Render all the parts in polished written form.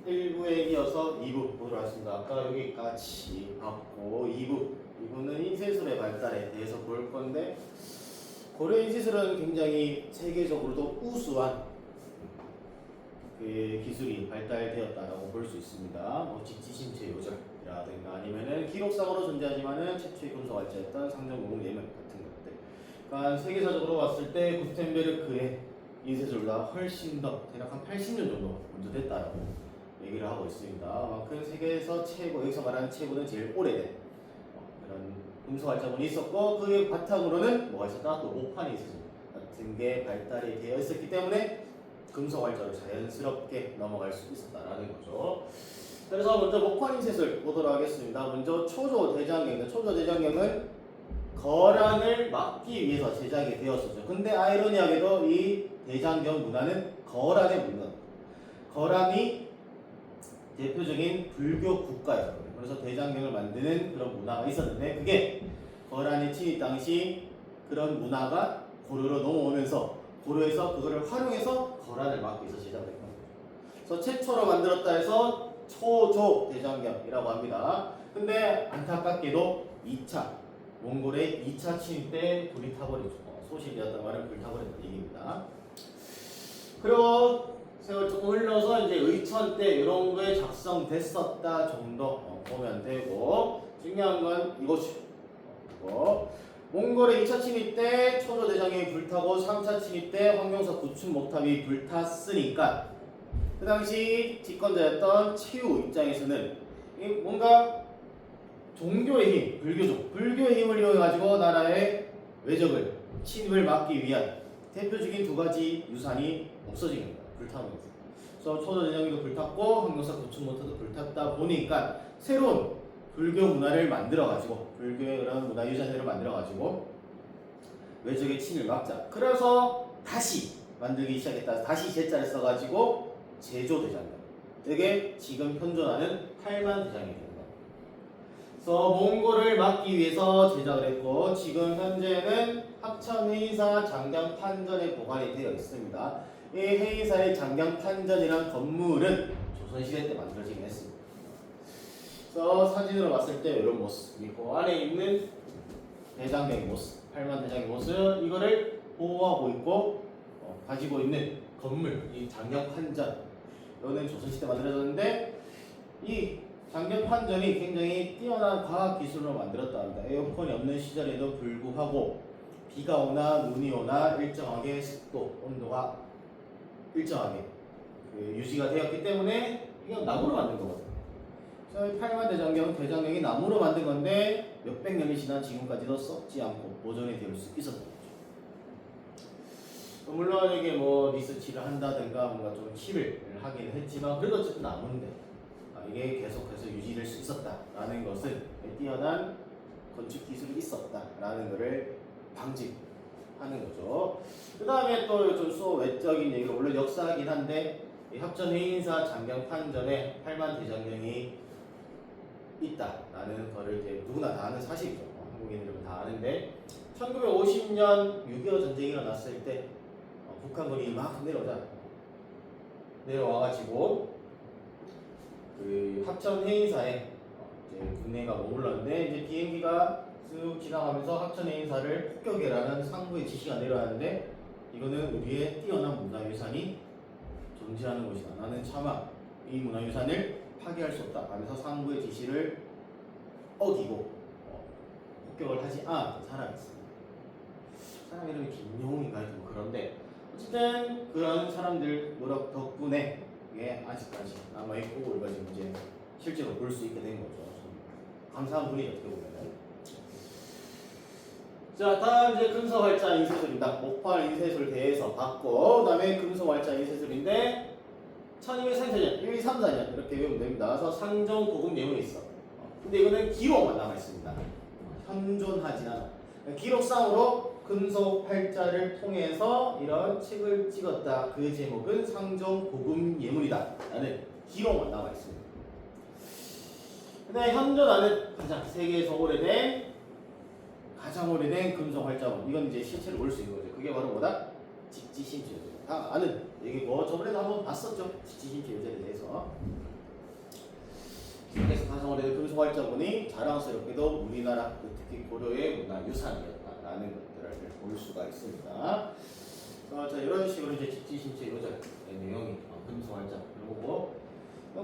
1부에 이어서 2부 보도록 하겠습니다. 아까 여기까지 봤고 2부는 인쇄술의 발달에 대해서 볼 건데 고려 인쇄술은 굉장히 세계적으로도 우수한 그 기술이 발달되었다라고 볼 수 있습니다. 뭐 직지심체 요절이라든가 아니면은 기록상으로 존재하지만은 최초의 금속활자였던 상정고금 예문 같은 것들. 그러니까 세계사적으로 봤을 때 구텐베르크의 인쇄술보다 훨씬 더 대략 한 80년 정도 먼저 됐다라고 얘기를 하고 있습니다. 그만큼 세계에서 최고, 여기서 말하는 최고는 제일 오래된 그런 금속활자본이 있었고 그 바탕으로는 뭐가 있었다? 또 목판 인쇄술 같은 게 발달이 되어 있었기 때문에 금속활자로 자연스럽게 넘어갈 수 있었다라는 거죠. 그래서 먼저 목판 인쇄술 보도록 하겠습니다. 먼저 초조대장경은 거란을 막기 위해서 제작이 되었었죠. 근데 아이러니하게도 이 대장경 문화는 거란의 문화. 거란이 대표적인 불교 국가였거든요. 그래서 대장경을 만드는 그런 문화가 있었는데 그게 거란이 침입 당시 그런 문화가 고려로 넘어오면서 고려에서 그거를 활용해서 거란을 막기 위해서 제작을 했던 거죠. 그래서 최초로 만들었다 해서 초조 대장경이라고 합니다. 근데 안타깝게도 2차 몽골의 2차 침입 때 불이 타버리죠. 소실이었던 말은 불타버렸다는 얘기입니다. 그리고 세월 조금 흘러서 이제 의천 때 이런 거에 작성됐었다 정도 보면 되고 중요한 건 이것이 몽골의 2차 침입 때 초조대장경이 불타고 3차 침입 때 황경사 구춘 목탑이 불탔으니까 그 당시 집권자였던 최후 입장에서는 뭔가 종교의 힘, 불교의 힘을 이용해가지고 나라의 외적을 침입을 막기 위한 대표적인 두 가지 유산이 없어진 겁니다. 불타면서. 그래서 초조대장경도 불탔고 황경사 구춘목탑도 불탔다 보니까 새로운 불교 문화를 만들어가지고 불교의 그런 문화 유산들을 만들어가지고 외적의 침입을 막자. 그래서 다시 만들기 시작했다. 다시 제자를 써가지고 제조대장경. 이게 지금 현존하는 8만 대장경이 됩니다. 그래서 몽골을 막기 위해서 제작을 했고 지금 현재는 합천해인사 장경판전에 보관이 되어 있습니다. 이 해인사의 장경판전이란 건물은 조선시대 때 만들어지긴 했습니다. 그래서 사진으로 봤을 때 이런 모습, 그리고 안에 있는 대장경의 모습, 8만 대장의 모습, 이거를 보호하고 있고 가지고 있는 건물, 이 장경판전, 이거는 조선시대 만들어졌는데 이 장경판전이 굉장히 뛰어난 과학기술로 만들었다 합니다. 에어컨이 없는 시절에도 불구하고 비가 오나 눈이 오나 일정하게 습도, 온도가 일정하게 유지가 되었기 때문에 이건 나무로 만든 거거든요. 그래서 8만 대장경이 나무로 만든 건데 몇백 년이 지난 지금까지도 썩지 않고 보존이 될 수 있었던 거죠. 물론 이게 뭐 리서치를 한다든가 뭔가 좀 힘을 하긴 했지만 그래도 어쨌든 나무인데 이게 계속해서 유지될 수 있었다라는 것은 뛰어난 건축 기술이 있었다라는 것을 방증하는 거죠. 그 다음에 또 좀 외적인 얘기가 물론 역사이긴 한데 합천해인사 장경판전에 8만 대장경이 있다라는 거를 이제 누구나 다 아는 사실이죠. 한국인들은 다 아는데 1950년 6.25 전쟁이 일어났을 때 북한군이 막 내려와가지고 그 합천해인사에 이제 군대가 머물렀는데 이제 비행기가 쭉 지나가면서 합천해인사를 폭격해라는 상부의 지시가 내려왔는데 이거는 우리의 뛰어난 문화유산이 존재하는 곳이다. 나는 차마 이 문화유산을 파괴할 수 없다 하면서 상부의 지시를 어기고 폭격을 하지 않았던 사람이 있습니다. 사람 이름이 김용인가 좀 그런데 어쨌든 그런 사람들 노력 덕분에 이게 아직까지 남아있고 우리가 지금 이제 실제로 볼 수 있게 된 거죠. 감사한 분이 어떻게 보면은. 자, 다음 이제 금속활자 인쇄술입니다. 목판 인쇄술 대해서 봤고, 그 다음에 금속활자 인쇄술인데 1234년, 1234년 이렇게 외우면 됩니다. 그래서 상정고금 예문이 있어. 근데 이거는 기록만 남아있습니다. 현존하진 않아. 기록상으로 금속활자를 통해서 이런 책을 찍었다. 그 제목은 상정고금 예문이다. 라는 기록만 남아있습니다. 근데 현존하는 세계에서 가장 오래된 금속활자본. 이건 이제 실체로 볼 수 있는 거죠. 그게 바로 뭐다? 직지심체 요절. 다 아는 얘기고 저번에도 한번 봤었죠. 직지심체 요절에 대해서. 세계에서 가장 오래된 금속 활자본이 자랑스럽게도 우리나라 특히 고려의 문화유산이었다라는 것들을 볼 수가 있습니다. 자, 이런 식으로 이제 직지신체 요절의 내용이 금속 활자 그리고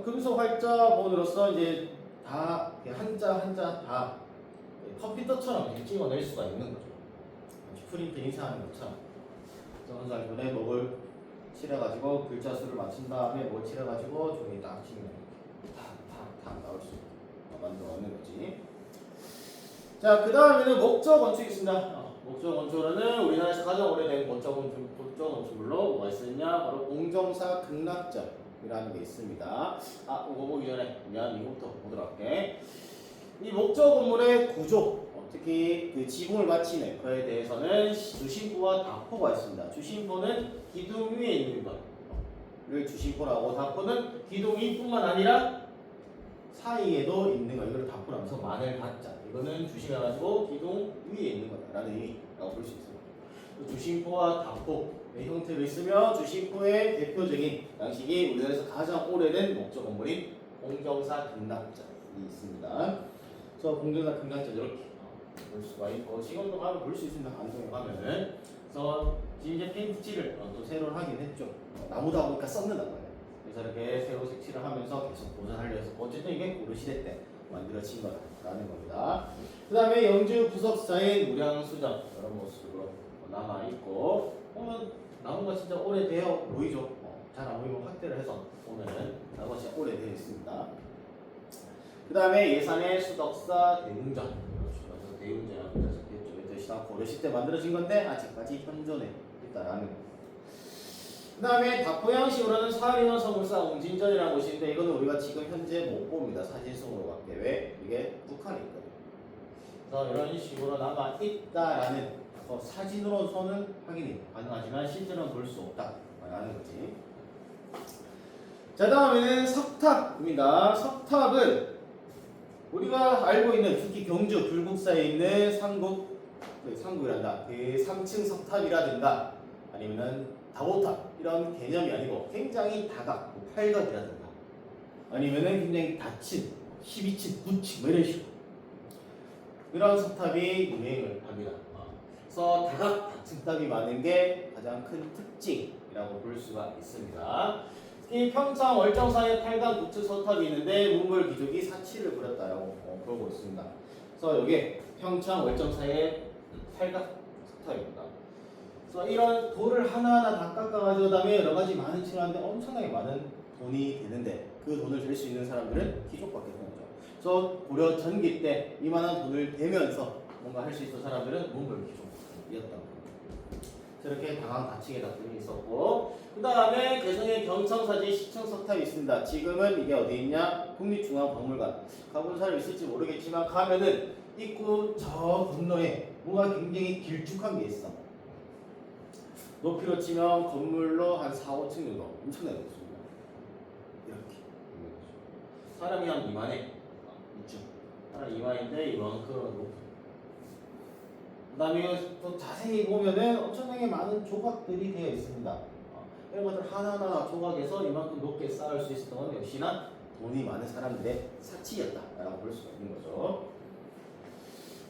금속 활자본으로서 이제 다 한자 한자 다 컴퓨터처럼 이렇게 찍어낼 수가 있는 거죠. 프린트 인쇄하는 것처럼. 그래서 이번에 목을 칠해가지고 글자 수를 맞춘 다음에 뭘 칠해가지고 종이 딱 치면 탁탁탁 나올 수 있게 만들어놓는 거지. 자, 그 다음에는 목적 건축이 있습니다. 목적 건축으로는 우리나라에서 가장 오래된 목적 건축물로 뭐가 있었냐? 바로 공정사 극락전이라는 게 있습니다. 이거 보기 전에 미안 이거부터 보도록 할게. 이 목적 건물의 구조, 특히 그 지붕을 받치는 거에 대해서는 주심포와 다포가 있습니다. 주심포는 기둥 위에 있는 것을 주심포라고, 다포는 기둥 위뿐만 아니라 사이에도 있는 거, 이걸 다포라고 해서 만을 받자. 이거는 주심해가지고 기둥 위에 있는 거다라는 의미라고 볼 수 있습니다. 주심포와 다포의 형태로 있으며 주심포의 대표적인 양식이 우리나라에서 가장 오래된 목적 건물인 공정사 극락전이 있습니다. 그래서 공정사 극락전 이렇게 볼 수가 있고 지금도 가면 볼 수 있습니다. 안동에 가면은. 그래서 지금 이제 페인트 칠을 또 새로 하긴 했죠. 나무다 보니까 썩는단 말이에요. 그래서 이렇게 새로 색칠을 하면서 계속 보존하려 해서 어쨌든 이게 고려시대 때 만들어진 거라는 겁니다. 그 다음에 영주 부석사인 무량수정 이런 모습으로 남아있고 보면 나무가 진짜 오래되어 보이죠. 잘 안 보이면 확대를 해서 보면은 나무가 진짜 오래되어 있습니다. 그 다음에 예산의 수덕사 대웅전, 대웅전이라고 적혀있죠. 이 뜻이 다 고려시 때 만들어진 건데 아직까지 현존해 있다라는 거. 그 다음에 다포양식으로는 사리원 서물사 웅진전이라는 곳인데 이거는 우리가 지금 현재 못 봅니다. 사진송으로밖에. 왜? 이게 북한에 있거든요. 그래서 이런 식으로 남아 있다라는 사진으로서는 확인이 가능하지만 실제로는 볼 수 없다라는 거지. 자, 다음에는 석탑입니다. 석탑은 우리가 알고 있는 특히 경주 불국사에 있는 상국이란다. 그 3층 석탑이라든가 아니면은 다보탑 이런 개념이 아니고 굉장히 다각, 팔각이라든가 아니면은 굉장히 닫힌 12층, 9층 뭐 이런 식으로 이런 석탑이 유행을 합니다. 그래서 다각, 닫층탑이 많은 게 가장 큰 특징이라고 볼 수가 있습니다. 특히 평창 월정사에 8강 9층 석탑이 있는데 문물 귀족이 사치를 부렸다라고 보고 있습니다. 그래서 이게 평창 월정사의 8강 석탑입니다. 그래서 이런 돌을 하나하나 다 깎아가지고 그다음에 여러 가지 많은 층을 하는데 엄청나게 많은 돈이 되는데 그 돈을 댈 수 있는 사람들은 귀족밖에 없는 거죠. 그래서 고려 전기 때 이만한 돈을 대면서 뭔가 할 수 있었던 사람들은 몽골 귀족이었던 겁니다. 이렇게 다강 다층에 다 있었고 그 다음에 개성의 경청사지 시청 석탑이 있습니다. 지금은 이게 어디 있냐? 국립중앙박물관. 가본 사람 있을지 모르겠지만 가면은 입구 저 건너에 뭔가 굉장히 길쭉한 게 있어. 높이로 치면 건물로 한 4, 5층 정도 엄청나게 높습니다. 이렇게 사람이 한 이만해. 있죠. 사람 이만인데 이만큼 높이. 그 다음에 또 자세히 보면은 엄청나게 많은 조각들이 되어 있습니다. 이런 것들 하나하나 조각에서 이만큼 높게 쌓을 수 있었던 건 역시나 돈이 많은 사람들의 사치였다라고 볼 수가 있는 거죠.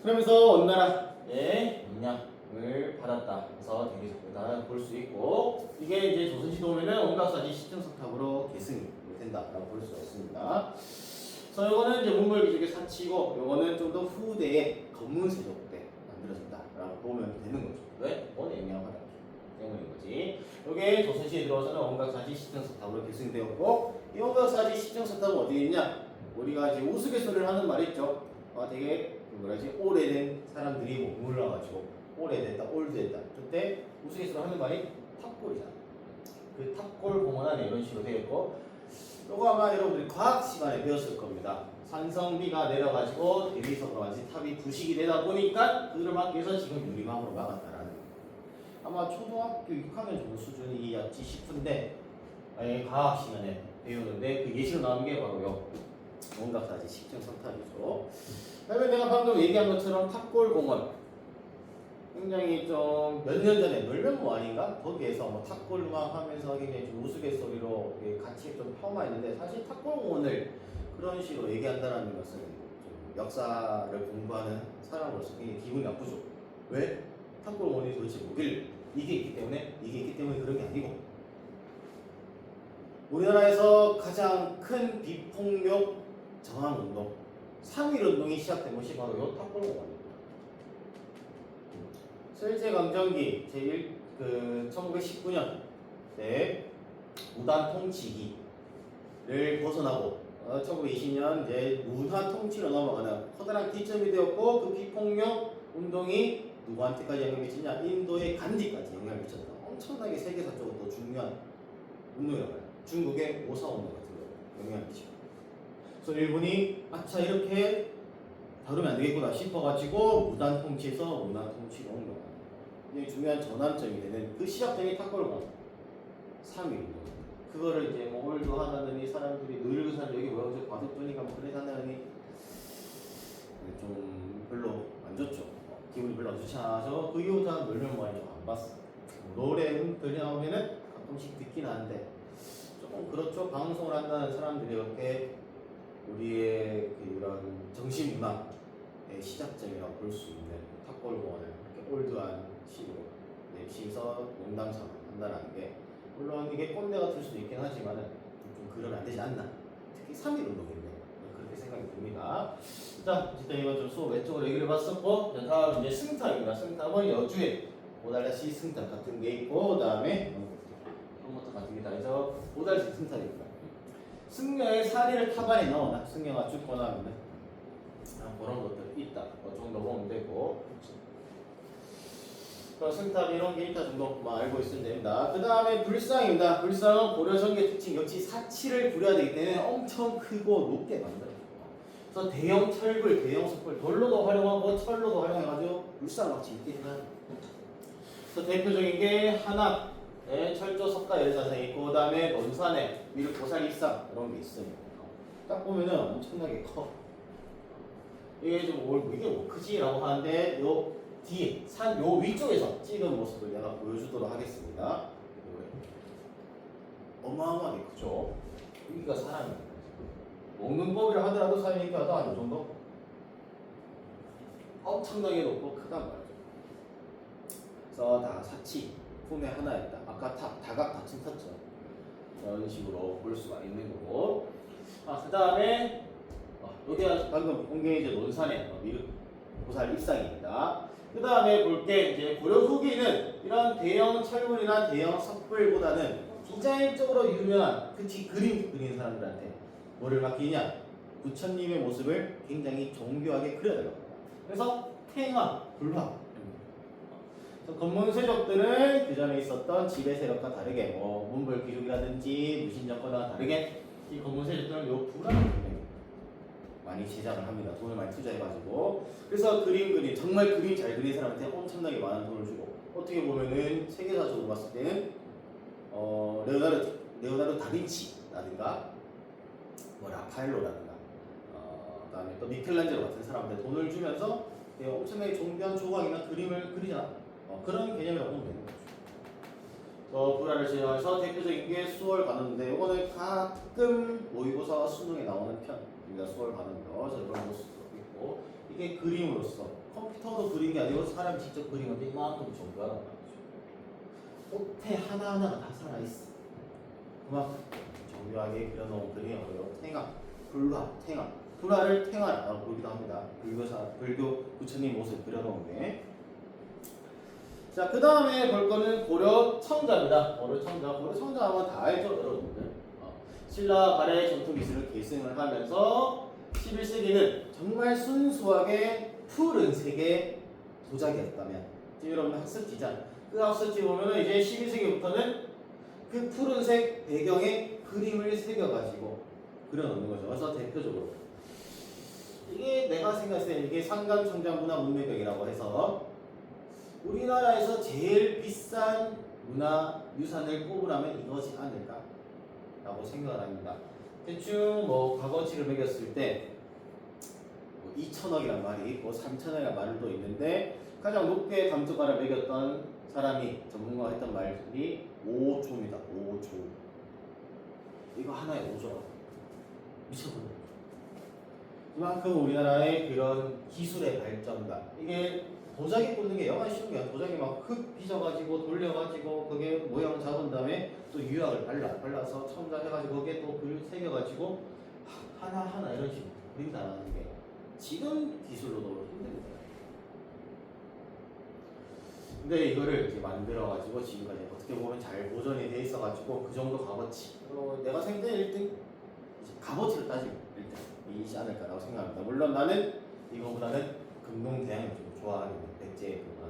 그러면서 어느 나라의 영향을 받았다. 그래서 대리석보다 볼 수 있고 이게 이제 조선시대 오면은 온각사지 시청석탑으로 계승이 된다라고 볼 수가 있습니다. 그래서 이거는 이제 몽골 귀족의 사치고 이거는 좀 더 후대의 검문세족 때 만들어진다라고 보면 되는 거죠. 왜? 원의 영향을 받았기 때문인 거지. 이게 조선시대에 들어와서는 온각사지 시청석탑으로 계승되었고 이 온각사지 시청석탑은 어디에 있냐? 우리가 이제 우스갯소리를 하는 말이 있죠. 되게 뭐라지 오래된 사람들이 머물러가지고 오래됐다, 올드했다. 그때 우스갯소리 하는 말이 탑골이잖아. 그 탑골 공원안에 이런 식으로 되어 있고, 이거 아마 여러분들이 과학 시간에 배웠을 겁니다. 산성비가 내려가지고 대리석으로 가지 탑이 부식이 되다 보니까 그들을 막기 위해서 지금 유리막으로 막았다라는 거예요. 아마 초등학교 6학년 정도 수준이었지 싶은데 과학 시간에 배우는데 그 예시로 나온 게 바로 요 온각사지 시청석탑이죠. 그다음에 내가 방금 얘기한 것처럼 탑골 공원 굉장히 좀 몇 년 전에 놀면뭐 아닌가? 거기에서 뭐 탑골 음악 하면서 굉장히 좀 우스갯소리로 같이 좀 폄하했는데 사실 탑골 공원을 그런 식으로 얘기한다는 것은 좀 역사를 공부하는 사람으로서 굉장히 기분이 나쁘죠. 왜? 탁골 원이 도대체 뭐길래 이게 있기 때문에 그런 게 아니고 우리나라에서 가장 큰 비폭력 저항 운동 3.1 운동이 시작된 것이 바로 이 탁골공원입니다. 실제강점기 제1 1919년 때 무단 통치기를 벗어나고 1920년 이제 무단 통치로 넘어가는 커다란 기점이 되었고 그 비폭력 운동이 누구한테까지 영향을 미치냐? 인도의 간디까지 영향을 미쳤다. 엄청나게 세계사적으로 중요한 운동이라고 해요. 중국의 오사운동 같은 거 영향을 미치고. 그래서 일본이 아차 이렇게 다루면 안 되겠구나 싶어가지고 무단 통치에서 문화 통치로 옮겨가는 굉장히 중요한 전환점이 되는 그 시작점이 탁골공 3.1 그거를 이제 뭐 올도 하다더니 사람들이 늙은산 여기 모여서 과도떠니까 뭐 그래 하다더니 좀 별로 안 좋죠. 기분이 별로 안 좋지 않아서 그 이후부터 한 몇년 만에 좀 안 봤어. 노래들이 나오면은 가끔씩 듣긴 하는데 조금 그렇죠. 방송을 한다는 사람들이 이렇게 우리의 그 이런 정신문화의 시작점이라고 볼 수 있는 탁골공원을 이렇게 올드한 식으로 시에서 농담처럼 한다는 게 물론 이게 꼰대 같을 수도 있긴 하지만은 좀 그러면 안 되지 않나. 특히 3.1 운동인데 그렇게 생각이 듭니다. 자, 어쨌든 이번 좀 수업 외적으로 얘기를 봤었고 다음 이제 승탑입니다. 승탑은 여주에 5달러씩 승탑 같은 게 있고 그 다음에 처음부터 같은 게 다 해서 5달러씩 승탑입니다. 승려의 사리를 타반에 넣어놔. 승려가 죽고 나면은 그런 것들이 있다. 그 정도 보면 되고. 승탑 이런 게 있다 정도만 알고 있으면 됩니다. 그 다음에 불상입니다. 불상은 고려정기의 특징 역시 사치를 부려야 되기 때문에 엄청 크고 높게 만들어요. 그래서 대형 철불, 대형 숯불, 돌로도 활용하고 철로도 활용해가지고 불상을 막 짓게 해놔요. 그래서 대표적인 게 하나, 철조 석가 열사상이 있고 그 다음에 논산에 위로 보살 입상 이런 게 있어요. 딱 보면은 엄청나게 커. 이게 좀 이게 뭐 크지라고 하는데 요 뒤에 산 요 위쪽에서 찍은 모습을 내가 보여주도록 하겠습니다. 어마어마하게 크죠. 여기가 사람입니다. 먹는 법이라 하더라도 사람이 하다 한 이 정도? 엄청나게 높고 크단 말이죠. 그래서 다 사치 품의 하나였다. 아까 다각 다층 탔죠. 이런 식으로 볼 수가 있는 거고. 그 다음에 여기가 방금 공개 이제 논산의 보살 입상입니다. 그 다음에 볼 게 이제 고려 후기는 이런 대형 철물이나 대형 석불보다는 디자인적으로 유명한 그치 그림 그리는 사람들한테 뭐를 맡기냐? 부처님의 모습을 굉장히 정교하게 그려달라고 합니다. 그래서 탱화, 불화. 건문세력들은 그 전에 있었던 지배 세력과 다르게 뭐 문벌 귀족이라든지 무신정권과 다르게 이 건문세력들은 요 불화를 많이 제작을 합니다. 돈을 많이 투자해가지고. 그래서 그림 정말 그림 잘 그리는 사람한테 엄청나게 많은 돈을 주고 어떻게 보면은 세계사적으로 봤을 때는 레오나르도 다빈치라든가 뭐 라파엘로라든가 그다음에 또 미켈란젤로 같은 사람한테 돈을 주면서 엄청나게 정교한 조각이나 그림을 그리잖아. 그런 개념이라고 보면 되는 거죠. 불화를 진행해서 대표적인 게 수월 관원인데 이거는 가끔 모의고사와 수능에 나오는 편입니다. 수월 관원도 이런 모습도 있고 이게 그림으로서 컴퓨터도 그린 게 아니고 사람이 직접 그린 건데 이만큼 정교하단 말이죠. 꽃에 하나하나가 다 살아있어. 그만큼 정교하게 그려놓은 그림이 어려워. 탱화, 불화, 탱화. 불화를 탱화라고 부르기도 합니다. 불교 부처님 모습 그려놓은 게. 자, 그 다음에 볼 거는 고려청자입니다. 고려청자 하면 다 알죠, 여러분들. 신라 발해 전통 미술을 계승을 하면서 11세기는 정말 순수하게 푸른색의 도자기였다면, 지금 여러분 학습지잖아. 그 학습지 보면은 이제 12세기부터는 그 푸른색 배경에 그림을 새겨가지고 그려놓는 거죠. 그래서 대표적으로 이게 내가 생각했을 때 이게 상감청자 문화문명벽이라고 해서 우리나라에서 제일 비싼 문화유산을 꼽으라면 이거지 않을까라고 생각을 합니다. 대충 뭐 값어치를 매겼을 때 2천억이란 말이 있고 3천억이란 말도 있는데 가장 높게 감투가를 매겼던 사람이 전문가가 했던 말이 5조입니다. 5조. 이거 하나에 5조. 미쳐버려. 그만큼 우리나라의 그런 기술의 발전과 이게 도자기 꽂는 게 여간 쉬운 게 아니라 도자기 막 흙 빚어가지고 돌려가지고 그게 모양 잡은 다음에 또 유약을 발라서 첨가해가지고 거기에 또 글 새겨가지고 하나하나 이런 식으로 그린다는 게 지금 기술로도 힘듭니다. 근데 이거를 이제 만들어가지고 지금까지 어떻게 보면 잘 보존이 돼 있어가지고 그 정도 값어치 내가 생전 1등 이제 값어치를 따지면 1등이지 않을까라고 생각합니다. 물론 나는 이거보다는 금농대양을 좀 좋아하는 백제 그거는.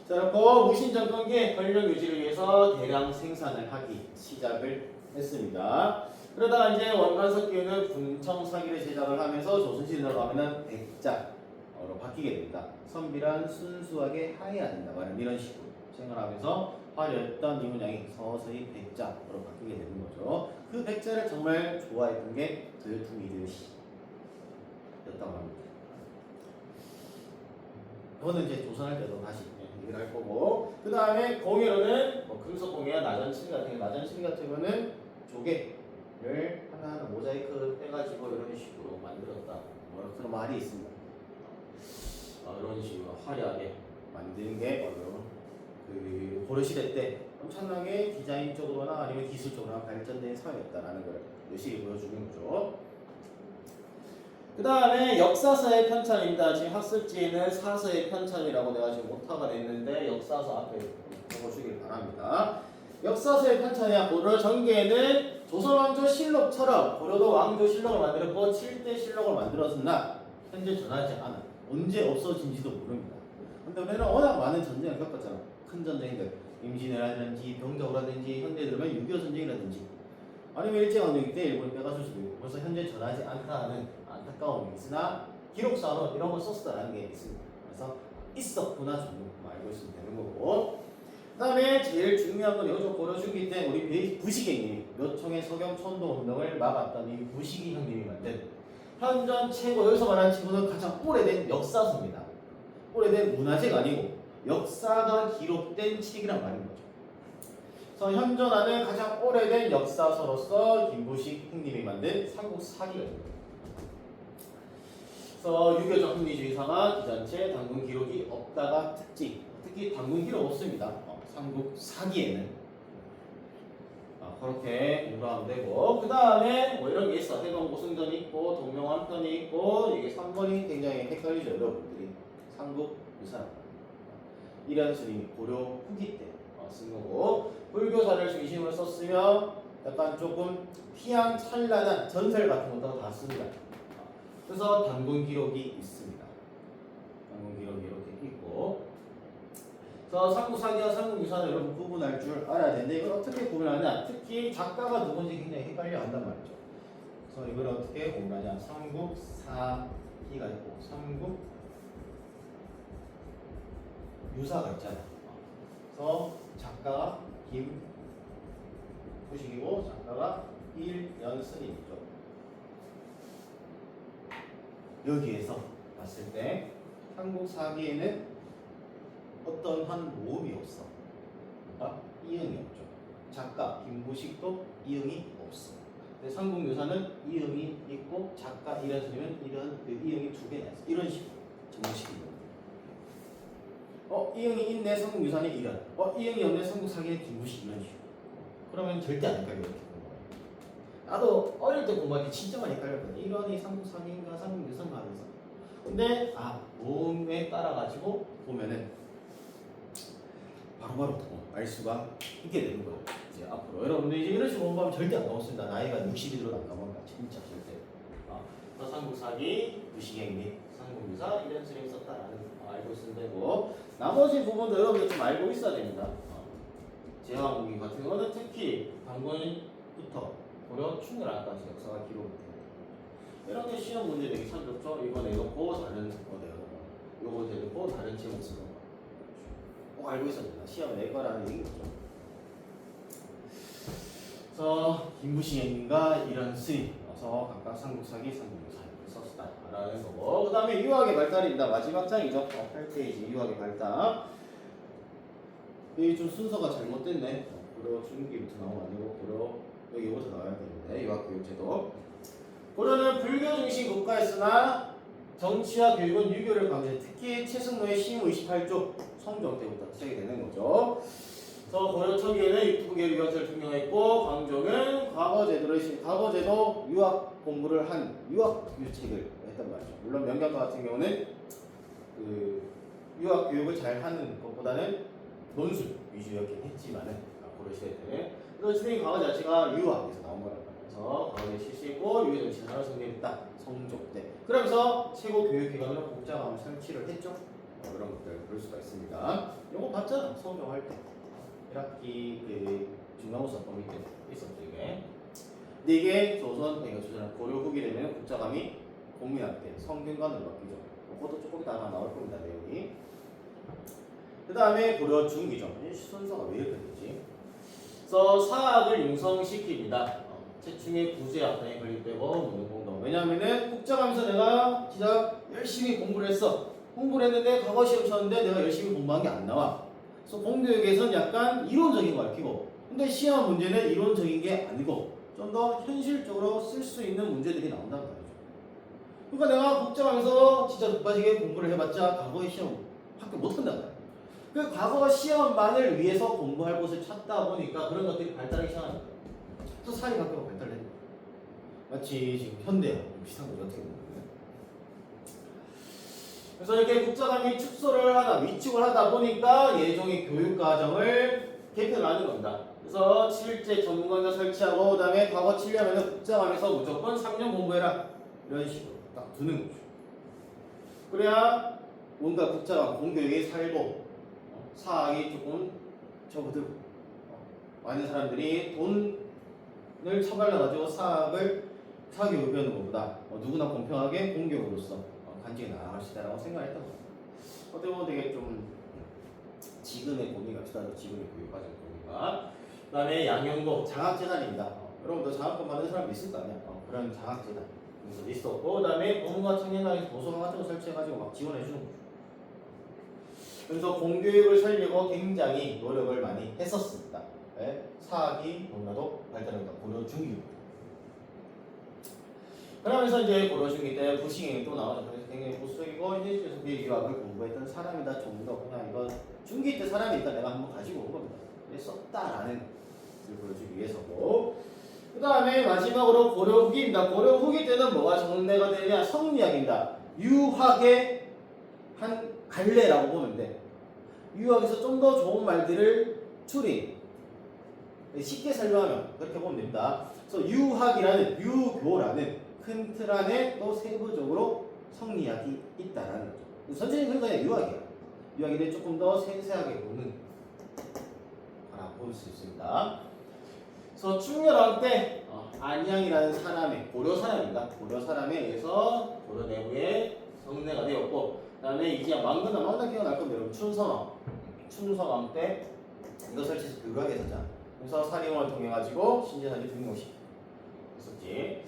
자, 그리고 무신정권기의 권력 유지를 위해서 대량 생산을 하기 시작을 했습니다. 그러다가 이제 원간석기는 분청사기를 제작을 하면서 조선시대로 가면은 백자로 바뀌게 됩니다. 선비란 순수하게 하해야 된다고 이런 식으로 생각하면서 화려했던 이 문양이 서서히 백자로 바뀌게 되는 거죠. 그 백자를 정말 좋아했던 게 도요토미 히데요시였다고 합니다. 그거는 이제 조선할 때도 다시 얘기를 할 거고, 그 다음에 공예로는 뭐 금속공예나 나전칠 같은 경우는 조개를 하나하나 모자이크 해가지고 이런 식으로 만들었다. 뭐 그런 말이 있습니다. 이런 식으로 화려하게 만드는 게 바로 그 고려시대 때 엄청나게 디자인적으로나 아니면 기술적으로나 발전된 사회였다라는 걸 열심히 보여주는 거죠. 그 다음에 역사서의 편찬입니다. 지금 학습지에는 사서의 편찬이라고 내가 지금 오타가 냈는데 역사서 앞에 적어주길 바랍니다. 역사서의 편찬이야. 고려 전개에는 조선왕조실록처럼 고려도 왕조실록을 만들었고 7대 실록을 만들었으나 현재 전하지 않아. 언제 없어진지도 모릅니다. 근데 우리는 워낙 많은 전쟁을 겪었잖아. 큰 전쟁들, 임진왜란이라든지 병자호라든지 현대 들면 6.25 전쟁이라든지 아니면 일제강점기 때 일본이 빼가줄 수도 있고 그래서 현재 전하지 않다는 안타까움이 있으나 기록상으로 이런 걸 썼다라는 게 있습니다. 그래서 있었구나 정도 알고 있으면 되는 거고, 그 다음에 제일 중요한 건 여기서 고려중기 때 우리 부식행님이 묘청의 서경천도 운동을 막았던 이 부식이 형님이 만든 현존 최고, 여기서 말하는 친구는 가장 오래된 역사서입니다. 오래된 문화재가 아니고 역사가 기록된 책이란 말인 거죠. 그래서 현존하는 가장 오래된 역사서로서 김부식 형님이 만든 삼국사기가 있습니다. 그래서 유교적 흥미주의상화 기전체 단군 기록이 없다가 특히 단군 기록 없습니다. 삼국사기에는 그렇게 공부하면 되고, 그 다음에 뭐 이런 게 있어. 해동고승전이 있고 동명암편이 있고, 이게 3번이 굉장히 헷갈리죠 여러분들이. 삼국유사 이란 스님이 고려 후기 때 쓴 거고, 불교사를 중심으로 썼으며 약간 조금 휘황찬란한 전설 같은 것도 다 씁니다. 그래서 단군 기록이 있습니다. 단군 기록이 이렇게 있고, 그래서 삼국사기와 삼국유사는 여러분 구분할 줄 알아야 되는데 이걸 어떻게 구분하냐? 특히 작가가 누군지 굉장히 헷갈려 한단 말이죠. 그래서 이걸 어떻게 구분하냐? 삼국사기가 있고 삼국유사가 있잖아. 그래서 작가가 김부식이고 작가가 일연스님이죠. 여기에서 봤을 때 삼국사기에는 어떤 한 모음이 없어. 그러니까 이응이 없죠. 작가 김부식도 이응이 없어. 근데 삼국유사는 이응이 있고 작가 일연스님은 이런 그 이응이 두 개나 있어. 이런 식으로 정식입니다. 이응이 있네 삼국유사는 이런. 이응이 없네 삼국사기는 김부식 이런 식으로. 그러면 절대 안 헷갈려 이렇게 공부해. 나도 어릴 때 공부할 때 진짜 많이 헷갈렸거든. 이런이 삼국사기인가 삼국유사인가 하면서. 근데 모음에 따라 가지고 보면은 바로바로 알 수가 있게 되는 거예요. 이제 앞으로 여러분들 이제 이런 식으로 공부하면 절대 안 까먹습니다. 나이가 60이 들어도 안 까먹는다. 진짜 절대. 삼국사기, 부식행리, 삼국유사 이런 스님 썼다라는 거 알고 있으면 되고, 나머지 부분도 여러분들 좀 알고 있어야 됩니다. 제왕국이 같은 거는 특히 단군부터 고려 충렬안까지 역사가 기록됩니다. 이런 게 시험 문제 되기 참 좋죠. 이거 내놓고 다른 거 내놓고, 요거 내놓고 다른 제목 쓰는 거. 꼭 알고 있어야 된다. 시험 낼 거라는 얘기죠. 그래서 김부식님과 이런 스님, 각각 삼국사기, 삼국유사를 썼다라는 거고, 그 다음에 유학의 발달입니다. 마지막 장이죠. 8페이지 유학의 발달. 여기 좀 순서가 잘못됐네. 고려 중기부터 나오면 안 되고 고려 여기부터 나와야 되는데 유학교육제도. 고려는 불교 중심 국가였으나 정치와 교육은 유교를 강조해 특히 최승로의 시무 28조 성종 때부터 시작이 되는 거죠. 그래서 고려 초기에는 유튜브계열 유학자를 등용했고 광종은 과거제도 유학 공부를 한 유학 유책을 했단 말이죠. 물론 명경과 같은 경우는 그 유학 교육을 잘 하는 것보다는 논술 위주였긴 했지만은 고려 시대 때는 그래서 선생님 과거 자체가 유학에서 나온 거란 말이에요. 그래서 과거에 실시했고 유교 정치 산업을 성립했다 성종 때. 그러면서 최고 교육기관으로 국장함을 설치를 했죠. 그런 것들 볼 수가 있습니다. 요거 봤잖아 성경할 때. 1학기 그 중간고사 범위 때 있었죠 이게. 근데 이게 조선 고려 후기 되면 국자감이 공민한테 성균관으로 바뀌죠. 그것도 조금 이따가 나올 겁니다 내용이. 그 다음에 고려 중기죠. 순서가 왜 이렇게 되지? 그래서 사학을 융성시킵니다. 최충의 부재학당에 걸립되고 문공동. 왜냐하면은 국자감에서 내가 진짜 열심히 공부를 했어. 공부를 했는데 과거 시험 쳤는데 내가 열심히 공부한 게 안 나와. 그래서 공교육에서는 약간 이론적인 거 가르치고 근데 시험 문제는 이론적인 게 아니고 좀 더 현실적으로 쓸 수 있는 문제들이 나온다는 거죠. 그러니까 내가 국정하면서 진짜 독빠지게 공부를 해봤자 과거의 시험 합격 못한단 말이야. 그 과거 시험만을 위해서 공부할 곳을 찾다 보니까 그런 것들이 발달하기 시작하는 거야. 그래서 사회학교가 발달된 거야. 마치 지금 현대하고 비슷한 거죠 어떻게 보면. 그래서 이렇게 국자감이 축소를 하다 위축을 하다 보니까 예종의 교육과정을 개편하는 겁니다. 그래서 실제 전문관과 설치하고 그다음에 과거 치려면 국자감에서 무조건 3년 공부해라 이런 식으로 딱 두는 거죠. 그래야 뭔가 국자감 공교육이 살고 사학이 조금 접어들고 많은 사람들이 돈을 처발라가지고 사학을 사교육을 배우는 것보다 누구나 공평하게 공교육으로서 간직해 나아갈 수 있다라고 생각했던 거예요. 어떻게 보면 되게 좀 지금의 고민과 비슷하죠. 지금의 교육과정 고민과. 그 다음에 양형도 장학재단입니다. 여러분도 장학금 받는 사람도 있을 거 아니야. 그런 장학재단 그래서 있었고 그 다음에 법무과 청년단에서 도서관 같은 거 설치해가지고 막 지원해주는 거죠. 그래서 공교육을 살리고 굉장히 노력을 많이 했었습니다. 네? 사학이 너무나도 발달한다. 고려 중기육. 그러면서 이제 고려 중기 때 부싱이 또 나오죠. 그래서 굉장히 보수적이고 현실에서 비유학을 공부했던 사람이다 정도 그냥 이거 중기 때 사람이니까 내가 한번 가지고 온 겁니다. 썼다라는 것을 보여주기 위해서고. 그 다음에 마지막으로 고려 후기입니다. 고려 후기 때는 뭐가 정례가 되냐? 성리학입니다. 유학의 한 갈래라고 보면 돼. 유학에서 좀 더 좋은 말들을 추린 쉽게 설명하면 그렇게 보면 됩니다. 그래서 유학이라는 유교라는 큰 틀 안에 또 세부적으로 성리학이 있다라는 거죠. 선생님 그냥 유학이야. 유학인데 조금 더 세세하게 보는 거라고 볼 수 있습니다. 그래서 충렬왕 때 안양이라는 사람의 고려 사람입니다. 고려 사람에 의해서 고려 내부에 성례가 되었고, 그다음에 이제 왕건 기억날 겁니다. 여러분 충성왕 때 이거 설치해서 교육하게 했었잖아. 그래서 사리원을 통해 가지고 신진사를 등록시켰었지.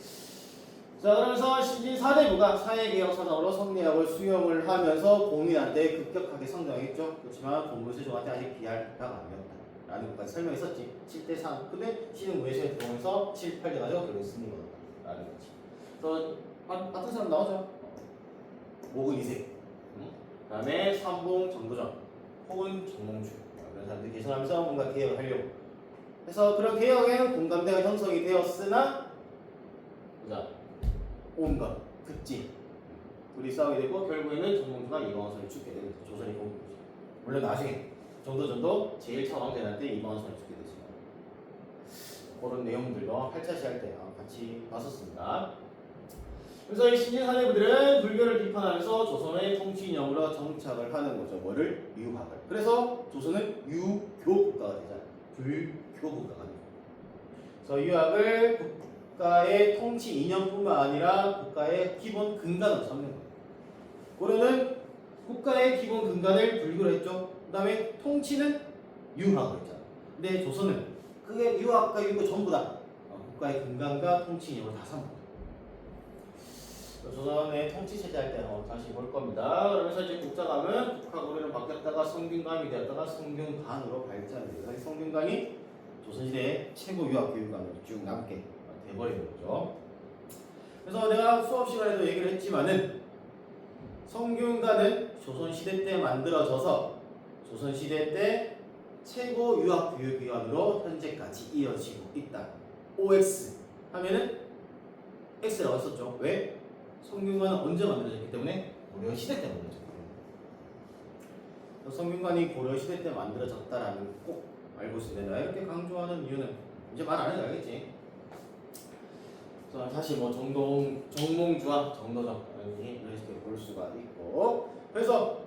자, 그러면서 신진 사대부가 사회개혁 사상으로 성리학을 수용을 하면서 공민한테 급격하게 성장했죠. 그렇지만 공부세종한테 아직 비할 바가 아니었다 라는 것까지 설명했었지. 7대3. 근데 시는 무예시에 들어오면서 7, 8대 가지고 결국 승리가 왔다 라는 거지. 그래서 같은 사람 나오죠. 목은 이색. 그 다음에 삼봉 정도전 혹은 정몽주 이런 사람들이 계속하면서 뭔가 개혁을 하려고. 그래서 그런 개혁에는 공감대가 형성이 되었으나 보자. 온것, 급진 둘이 싸우게 되고 결국에는 정몽주가 이광원선을 죽게 되는 거죠. 조선이 공격이죠. 물론 나중에 정도전도 제일 처음 왕대날 때 이광원선을 죽게 되지만 그런 내용들도 8차 시할 때 같이 봤었습니다. 그래서 이 신진사대부들은 불교를 비판하면서 조선의 통치 이념으로 정착을 하는 거죠. 뭐를? 유학을. 그래서 조선은 유교 국가가 되잖아요. 불교 국가가 돼요. 그래서 유학을 국가의 통치 이념뿐만 아니라 국가의 기본 근간으로 삼는 거예요. 고려는 국가의 기본 근간을 불교로 했죠. 그 다음에 통치는 유학으로 했잖아. 근데 조선은 그게 유학과 유교 전부 다 국가의 근간과 통치 이념을 다 삼는 거예요. 조선의 통치 체제 할 때 다시 볼 겁니다. 그러면서 이제 국자감은 국화고려로 바뀌었다가 성균관이 되었다가 성균관으로 발전이 돼서 성균관이 조선시대의 최고 유학 교육관으로 쭉 남게 돼버리는 거죠. 그래서 내가 수업 시간에도 얘기를 했지만은 성균관은 조선시대 때 만들어져서 조선시대 때 최고 유학 교육기관으로 현재까지 이어지고 있다. OX 하면은 X라고 했었죠. 왜? 성균관은 언제 만들어졌기 때문에 고려시대 때 만들어졌기 때문에. 성균관이 고려시대 때 만들어졌다라는 거 꼭 알고 있습니다. 내가 이렇게 강조하는 이유는 이제 말 안 해도 알겠지. 다시 뭐 정몽주와 정도정 이렇게 볼 수가 있고, 그래서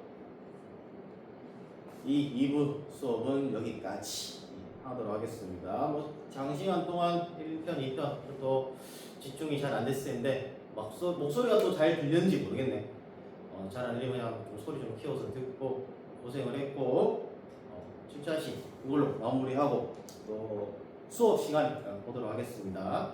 이 2부 수업은 여기까지 하도록 하겠습니다. 뭐 장시간 동안 1편, 2편 또 집중이 잘 안 됐을 텐데 목소리가 또 잘 들렸는지 모르겠네. 잘 안 들리면 그냥 좀 소리 좀 키워서 듣고 고생을 했고, 7자시 이걸로 마무리하고 또 수업 시간 보도록 하겠습니다.